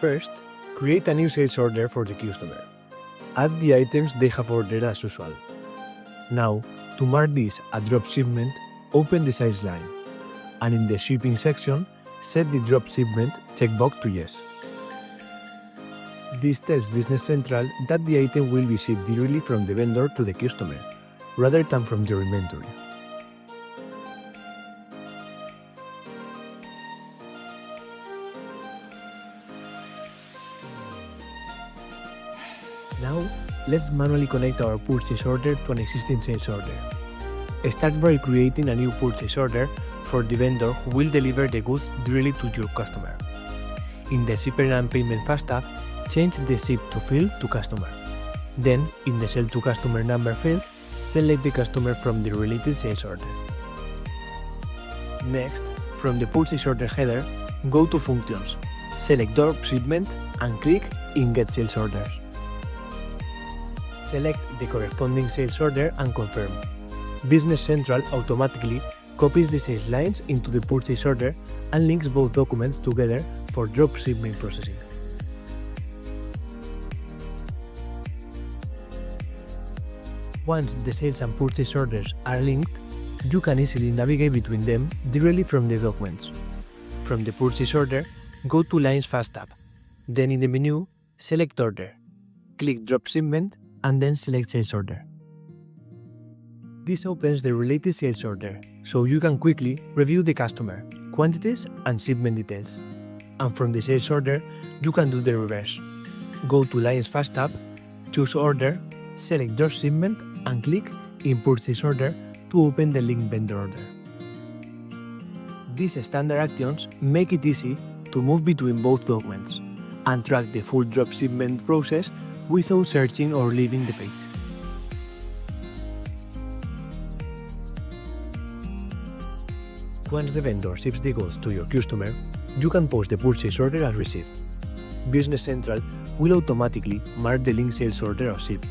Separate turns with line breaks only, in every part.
First, create a new sales order for the customer. Add the items they have ordered as usual. Now, to mark this a drop shipment, open the sales line, and in the shipping section, set the drop shipment checkbox to yes. This tells Business Central that the item will be shipped directly from the vendor to the customer, rather than from your inventory. Now, let's manually connect our purchase order to an existing sales order. Start by creating a new purchase order for the vendor who will deliver the goods directly to your customer. In the Shipper and Payment Fast tab, change the Ship to field to Customer. Then, in the Sell to Customer number field, select the customer from the related sales order. Next, from the purchase order header, go to Functions, select Drop Shipment and click in Get Sales Orders. Select the corresponding sales order and confirm. Business Central automatically copies the sales lines into the purchase order and links both documents together for drop shipment processing. Once the sales and purchase orders are linked, you can easily navigate between them directly from the documents. From the purchase order, go to Lines Fast tab. Then in the menu, select Order. Click Drop Shipment and then select Sales Order. This opens the related sales order, so you can quickly review the customer, quantities, and shipment details. And from the sales order, you can do the reverse. Go to Lines Fast tab, choose Order, select Drop Shipment, and click in Purchase Order to open the linked vendor order. These standard actions make it easy to move between both documents and track the full drop shipment process without searching or leaving the page. Once the vendor ships the goods to your customer, you can post the purchase order as received. Business Central will automatically mark the linked sales order as shipped.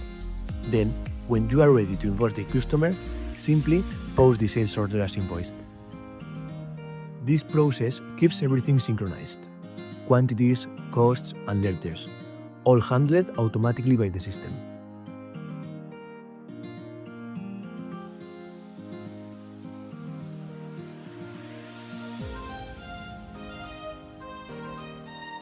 Then, when you are ready to invoice the customer, simply post the sales order as invoiced. This process keeps everything synchronized: quantities, costs, and letters, all handled automatically by the system.